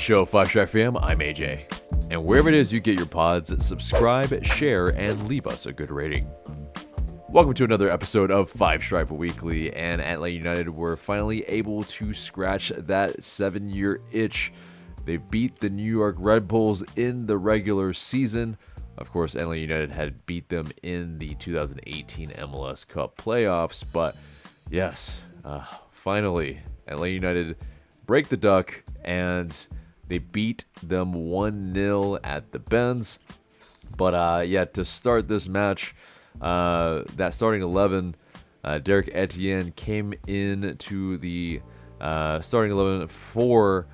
show, 5 Stripe fam. I'm AJ. And wherever it is you get your pods, subscribe, share, and leave us a good rating. Welcome to another episode of 5 Stripe Weekly, and Atl Utd were finally able to scratch that 7-year itch. They beat the New York Red Bulls in the regular season. Of course, Atl Utd had beat them in the 2018 MLS Cup playoffs, but yes, finally, Atl Utd break the duck, and they beat them 1-0 at the Benz. But to start this match, that starting 11, Derek Etienne came in to the starting 11 for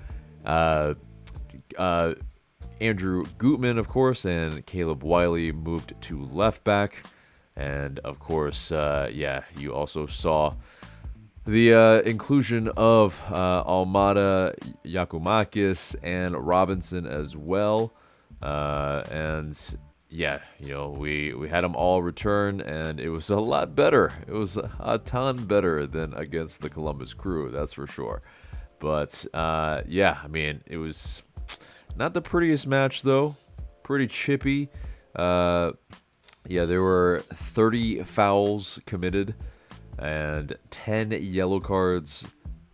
Andrew Gutman, of course, and Caleb Wiley moved to left back. And of course, you also saw the inclusion of Almada, Giakoumakis, and Robinson as well. We had them all return, and it was a lot better. It was a ton better than against the Columbus Crew, that's for sure. But, it was not the prettiest match, though. Pretty chippy. There were 30 fouls committed and 10 yellow cards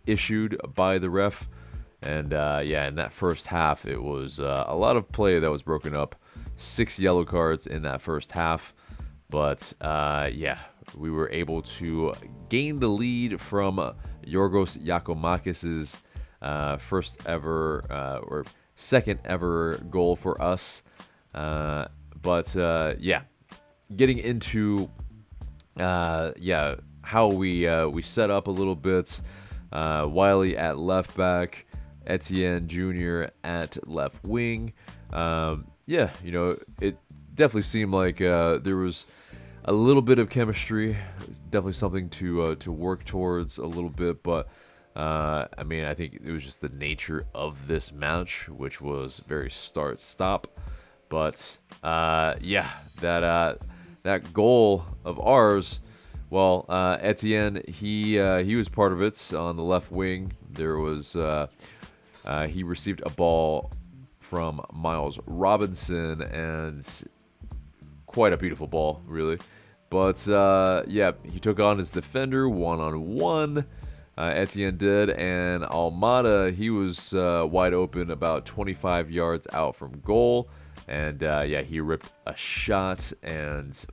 issued by the ref. And, in that first half, it was a lot of play that was broken up. 6 yellow cards in that first half. But, we were able to gain the lead from Giorgos Giakoumakis' first ever or second ever goal for us. Getting into how we set up a little bit. Wiley at left back, Etienne Jr. at left wing. It definitely seemed like there was a little bit of chemistry, definitely something to work towards a little bit, but I think it was just the nature of this match, which was very start-stop. But that goal of ours, Etienne, he was part of it on the left wing. There was he received a ball from Miles Robinson, and quite a beautiful ball, really. But he took on his defender one-on-one. Etienne did, and Almada, he was wide open about 25 yards out from goal, and he ripped a shot, and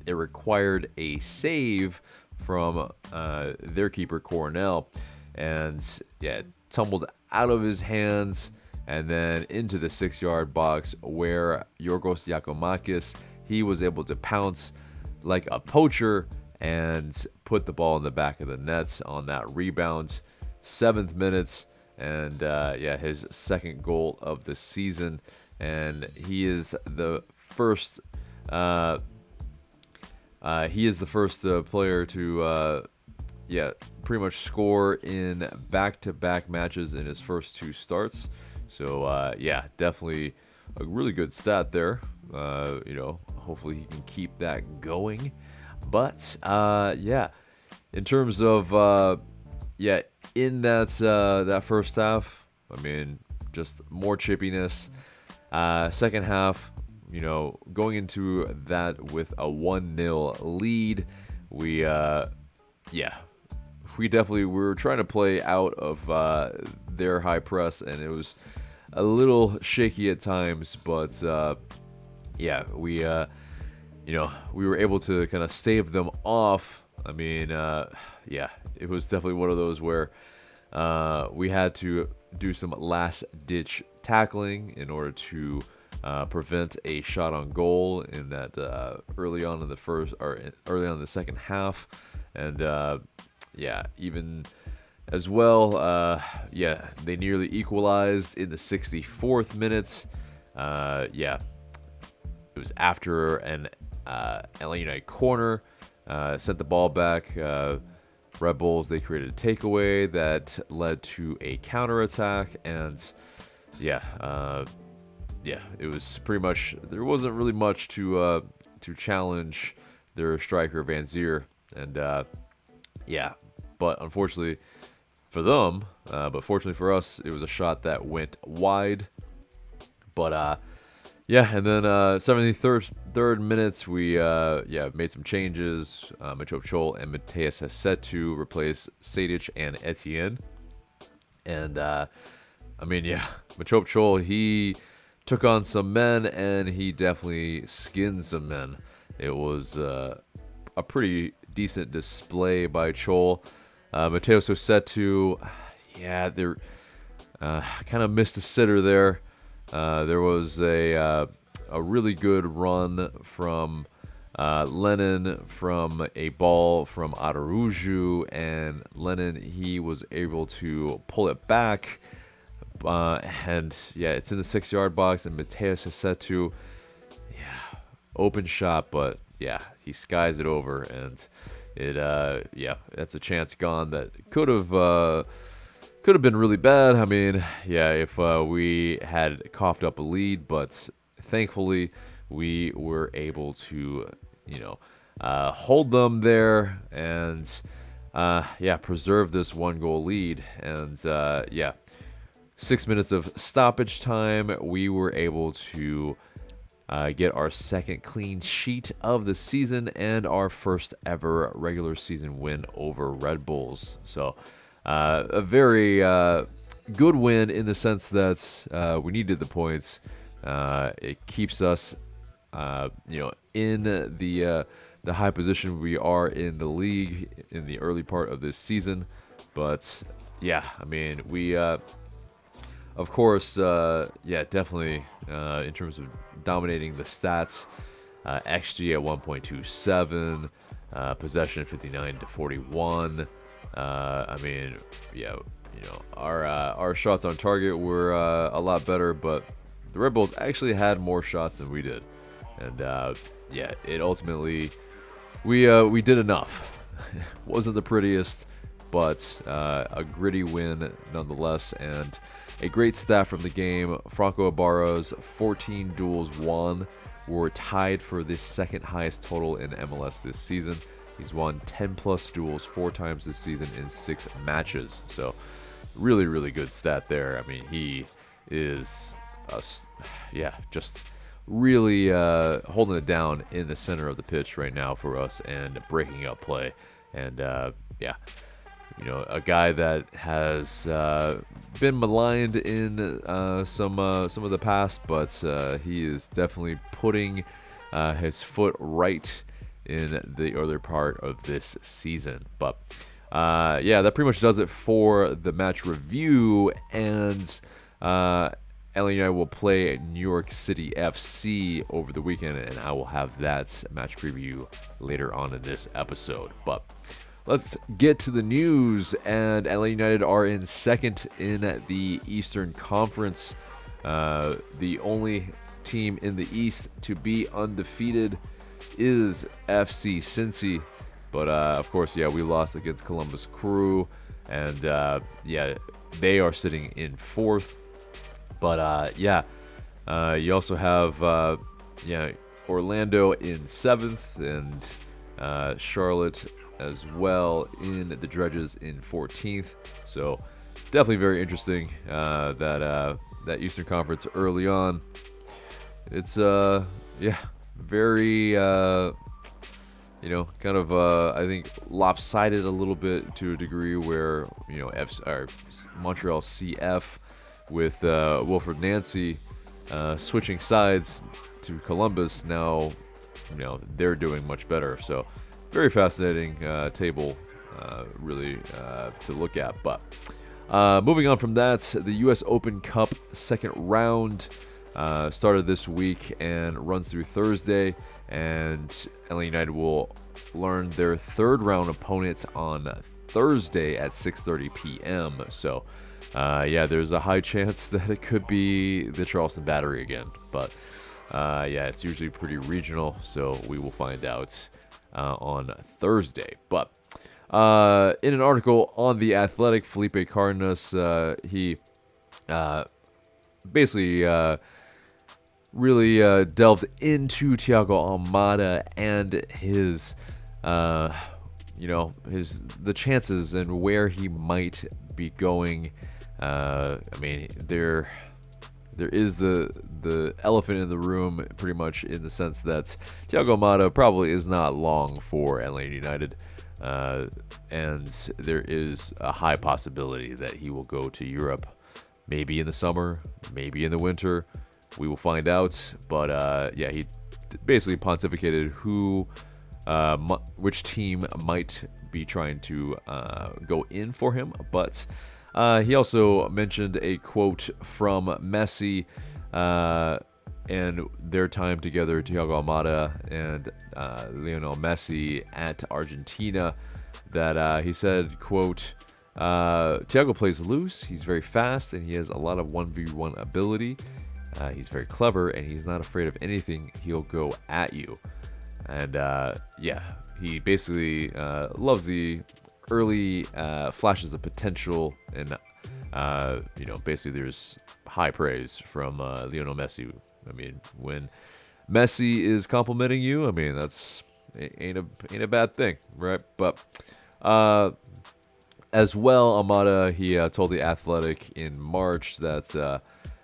it required a save from their keeper Cornell, and it tumbled out of his hands and then into the 6-yard box, where Giorgos Giakoumakis, he was able to pounce like a poacher and put the ball in the back of the net on that rebound. 7th minute, and his second goal of the season, and he is the first player to pretty much score in back-to-back matches in his first 2 starts. So definitely a really good stat there. Hopefully he can keep that going. But in terms of in that first half, just more chippiness. Second half, going into that with a 1-0 lead, we were trying to play out of their high press, and it was a little shaky at times, but we were able to kind of stave them off. It was definitely one of those where we had to do some last-ditch tackling in order to prevent a shot on goal in that early on in the second half, and even as well, they nearly equalized in the 64th minute. It was after an LA United corner, sent the ball back. Red Bulls, they created a takeaway that led to a counterattack, and it was pretty much, there wasn't really much to challenge their striker Van Zier, and but unfortunately for them. But fortunately for us, it was a shot that went wide. But yeah, and then 73rd minutes, we made some changes. Machi Chol and Matheus Hasetu replaced Sadic and Etienne. And Machi Chol, he took on some men, and he definitely skinned some men. It was a pretty decent display by Chol. Matheus Hasetu, they're kind of missed a sitter there. There was a really good run from Lennon from a ball from Atl Utd, and Lennon, he was able to pull it back. It's in the 6-yard box, and Matheus Hasetu, open shot, but he skies it over, and that's a chance gone that could have been really bad. I mean, if we had coughed up a lead, but thankfully we were able to, hold them there and preserve this 1-goal lead. And 6 minutes of stoppage time, we were able to get our second clean sheet of the season and our first ever regular season win over Red Bulls. So a very good win in the sense that we needed the points. It keeps us, in the high position we are in the league in the early part of this season. But we, of course, definitely in terms of dominating the stats, XG at 1.27, possession 59-41. Our shots on target were a lot better, but the Red Bulls actually had more shots than we did, and it ultimately we did enough. Wasn't the prettiest, but a gritty win nonetheless, and a great stat from the game. Franco Ibarra's 14 duels won were tied for the second highest total in MLS this season. He's won 10-plus duels 4 times this season in 6 matches. So, really, really good stat there. I mean, he is, just really holding it down in the center of the pitch right now for us and breaking up play. And, a guy that has been maligned in some of the past, but he is definitely putting his foot right in the earlier part of this season. But that pretty much does it for the match review. And Ellie and I will play New York City FC over the weekend, and I will have that match preview later on in this episode. But let's get to the news. And LA United are in second in the Eastern Conference. The only team in the East to be undefeated is FC Cincy. But, of course, we lost against Columbus Crew. And, they are sitting in 4th. But, you also have, Orlando in 7th and Charlotte as well in the Dredges in 14th. So definitely very interesting that Eastern Conference early on. It's very I think lopsided a little bit to a degree where Montreal CF with Wilfred Nancy switching sides to Columbus. Now they're doing much better. So very fascinating table, really, to look at. But moving on from that, the U.S. Open Cup second round started this week and runs through Thursday. And LA United will learn their third round opponents on Thursday at 6:30 p.m. So, there's a high chance that it could be the Charleston Battery again. But, it's usually pretty regional, so we will find out on Thursday. But in an article on The Athletic, Felipe Cardenas, he basically really delved into Thiago Almada and his the chances and where he might be going. I mean, there is the elephant in the room, pretty much, in the sense that Thiago Almada probably is not long for Atl United, and there is a high possibility that he will go to Europe, maybe in the summer, maybe in the winter. We will find out. But yeah, he basically pontificated which team might be trying to go in for him, but he also mentioned a quote from Messi and their time together, Thiago Almada and Lionel Messi at Argentina, that he said, quote, Thiago plays loose, he's very fast, and he has a lot of 1v1 ability. He's very clever, and he's not afraid of anything. He'll go at you. And yeah, he basically loves the early flashes of potential, and you know, basically there's high praise from Lionel Messi. I mean, when Messi is complimenting you, I mean, that's ain't a bad thing, right? But as well, Almada, he told The Athletic in March that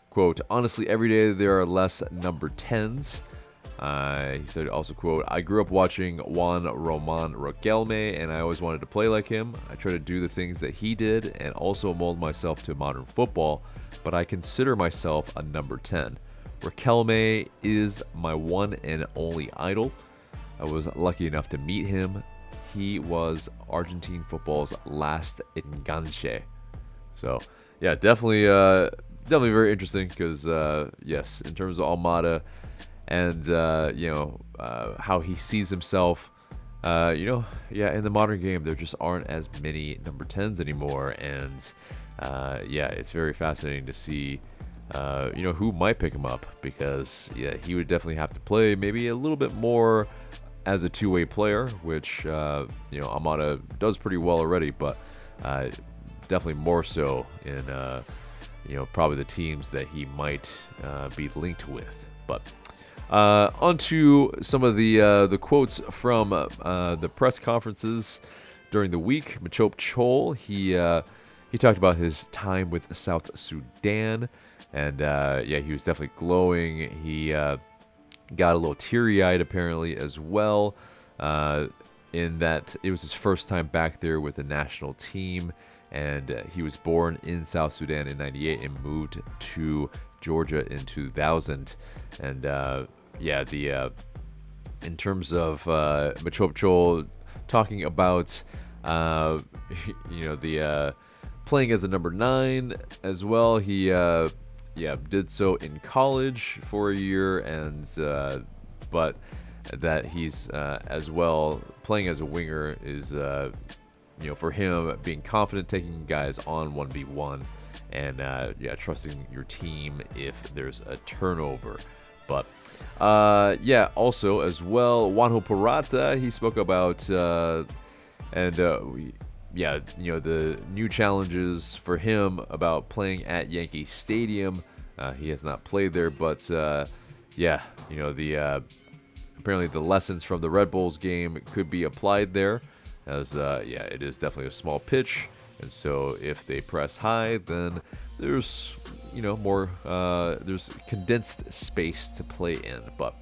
quote, honestly, every day there are less number 10s. He said also, quote, I grew up watching Juan Riquelme, and I always wanted to play like him. I try to do the things that he did and also mold myself to modern football, but I consider myself a number 10. Riquelme is my one and only idol. I was lucky enough to meet him. He was Argentine football's last enganche. So, yeah, definitely very interesting because, yes, in terms of Almada, and you know, how he sees himself, you know, yeah, in the modern game there just aren't as many number 10s anymore, and yeah, it's very fascinating to see you know, who might pick him up, because yeah, he would definitely have to play maybe a little bit more as a two-way player, which you know, Almada does pretty well already, but definitely more so in you know, probably the teams that he might be linked with. But on to some of the quotes from the press conferences during the week. Machi Chol, he talked about his time with South Sudan, and yeah, he was definitely glowing. He got a little teary-eyed apparently as well, in that it was his first time back there with the national team, and he was born in South Sudan in '98 and moved to Georgia in 2000. And yeah, in terms of Machi Chol talking about you know, the playing as a number 9 as well, he yeah, did so in college for a year, and but that he's as well playing as a winger is you know, for him, being confident taking guys on 1v1, and yeah, trusting your team if there's a turnover. But yeah, also as well, Juan Hoparata, he spoke about and yeah, you know, the new challenges for him about playing at Yankee Stadium. He has not played there, but yeah, you know, the apparently the lessons from the Red Bulls game could be applied there, as yeah, it is definitely a small pitch, and so if they press high, then there's, you know, more there's condensed space to play in. But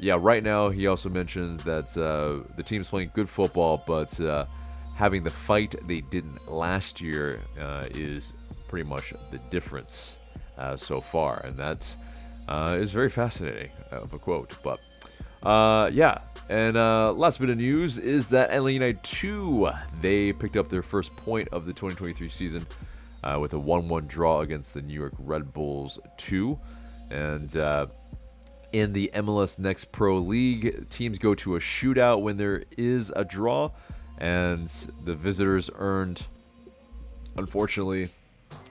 yeah, right now he also mentioned that the team's playing good football, but having the fight they didn't last year is pretty much the difference so far, and that is very fascinating of a quote. But yeah, and last bit of news is that Atl Utd 2, they picked up their first point of the 2023 season with a 1-1 draw against the New York Red Bulls 2. And in the MLS Next Pro League, teams go to a shootout when there is a draw, and the visitors earned, unfortunately,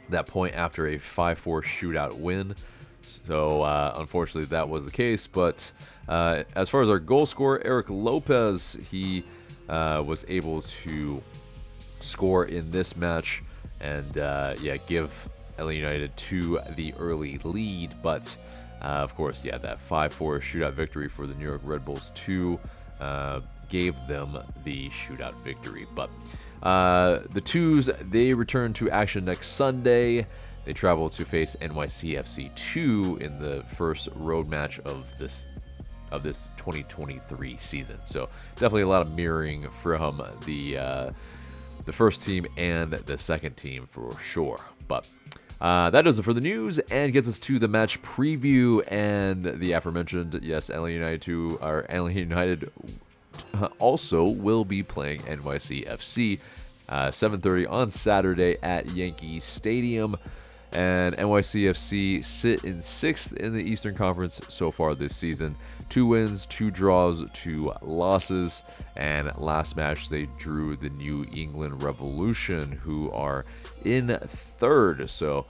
that point after a 5-4 shootout win. So unfortunately that was the case. But as far as our goal scorer, Eric Lopez, he was able to score in this match and yeah, give Atl Utd 2 the early lead. But of course, yeah, that 5-4 shootout victory for the New York Red Bulls 2 gave them the shootout victory. But the Twos, they return to action next Sunday. They travel to face NYCFC 2 in the first road match of this 2023 season. So definitely a lot of mirroring from the first team and the second team for sure. But that does it for the news and gets us to the match preview and the aforementioned, yes, Atl United also will be playing NYCFC 7:30 on Saturday at Yankee Stadium. And NYCFC sit in 6th in the Eastern Conference so far this season. 2 wins, 2 draws, 2 losses. And last match, they drew the New England Revolution, who are in 3rd. So,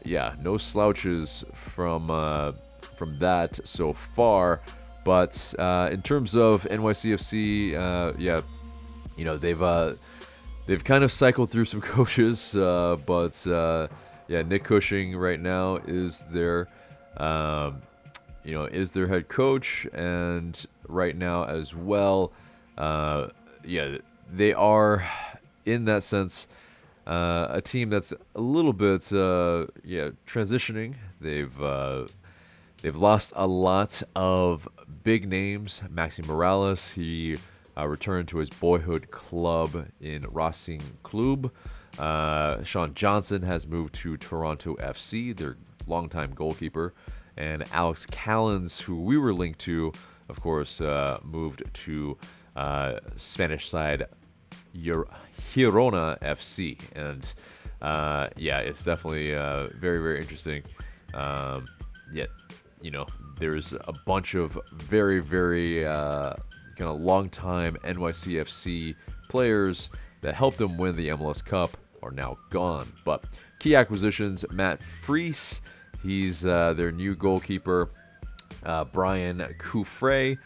yeah, no slouches from that so far. But in terms of NYCFC, yeah, you know, they've kind of cycled through some coaches, but yeah, Nick Cushing right now is their head coach, and right now as well, yeah, they are in that sense a team that's a little bit transitioning. They've lost a lot of big names. Maxi Morales, he returned to his boyhood club in Racing Club. Sean Johnson has moved to Toronto FC, their longtime goalkeeper. And Alex Callens, who we were linked to, of course, moved to Spanish side Girona FC. And yeah, it's definitely very, very interesting. Yet, you know, there's a bunch of very, very kind of long-time NYCFC players that helped them win the MLS Cup are now gone. But key acquisitions, Matt Freese, he's their new goalkeeper. Brian Kufre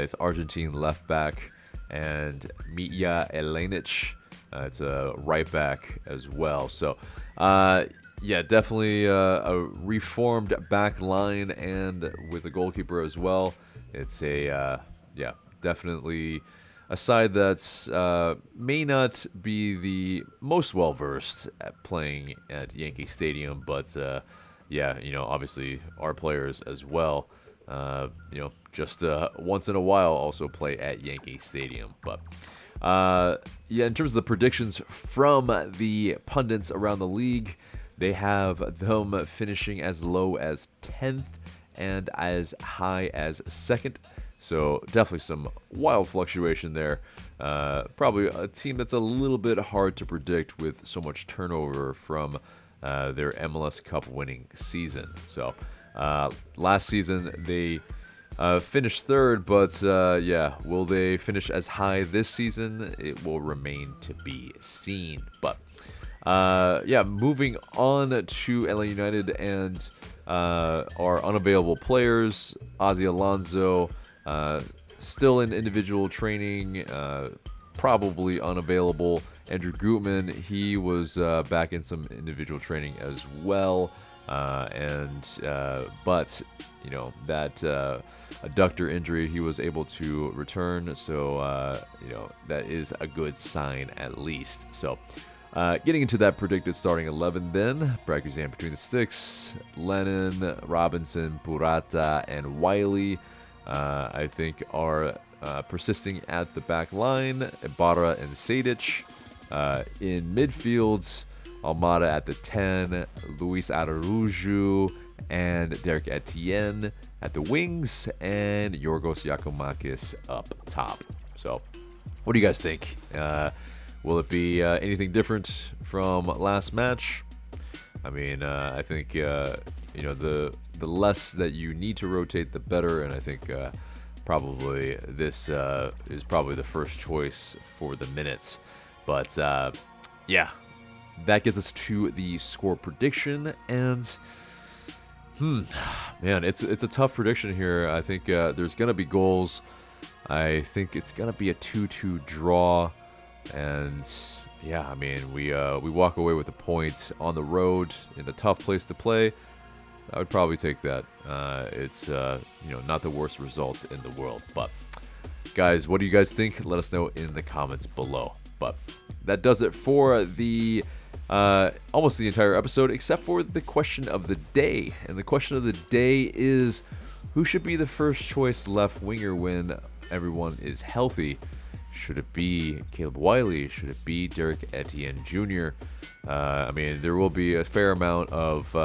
is Argentine left back, and Mitya Elenic, it's a right back as well. So yeah, definitely a reformed back line, and with a goalkeeper as well. It's a yeah, definitely a side that's may not be the most well-versed at playing at Yankee Stadium, but yeah, you know, obviously our players as well, you know, just once in a while also play at Yankee Stadium. But yeah, in terms of the predictions from the pundits around the league, they have them finishing as low as 10th and as high as 2nd. So definitely some wild fluctuation there. Probably a team that's a little bit hard to predict with so much turnover from their MLS Cup winning season. So last season they finished 3rd, but yeah, will they finish as high this season? It will remain to be seen. But yeah, moving on to Atl United and our unavailable players. Ozzy Alonso, still in individual training, probably unavailable. Andrew Gutman, he was back in some individual training as well. But, you know, that adductor injury, he was able to return. So, you know, that is a good sign at least. So, getting into that predicted starting 11 then. Brad Guzan between the sticks. Lennon, Robinson, Purata, and Wiley, I think, are persisting at the back line. Ibarra and Sejdic. In midfield, Almada at the 10, Luis Araujo and Derek Etienne at the wings, and Giorgos Giakoumakis up top. So, what do you guys think? Will it be anything different from last match? I mean, I think you know, the less that you need to rotate, the better, and I think probably this is probably the first choice for the minutes. But yeah, that gets us to the score prediction, and man, it's a tough prediction here. I think there's gonna be goals. I think it's gonna be a 2-2 draw, and yeah, I mean, we walk away with a point on the road in a tough place to play. I would probably take that. It's you know, not the worst result in the world, but guys, what do you guys think? Let us know in the comments below. But that does it for the almost the entire episode, except for the question of the day. And the question of the day is, who should be the first choice left winger when everyone is healthy? Should it be Caleb Wiley? Should it be Derek Etienne Jr.? I mean, there will be a fair amount of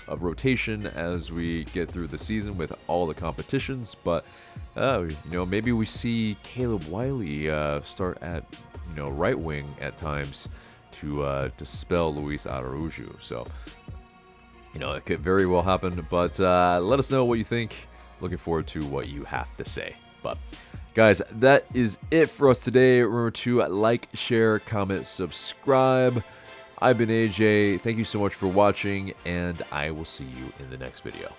rotation as we get through the season with all the competitions, but maybe we see Caleb Wiley start at right wing at times to spell Luis Araujo. So it could very well happen, but let us know what you think. Looking forward to what you have to say. But guys, that is it for us today. Remember to like, share, comment, subscribe. I've been AJ. Thank you so much for watching, and I will see you in the next video.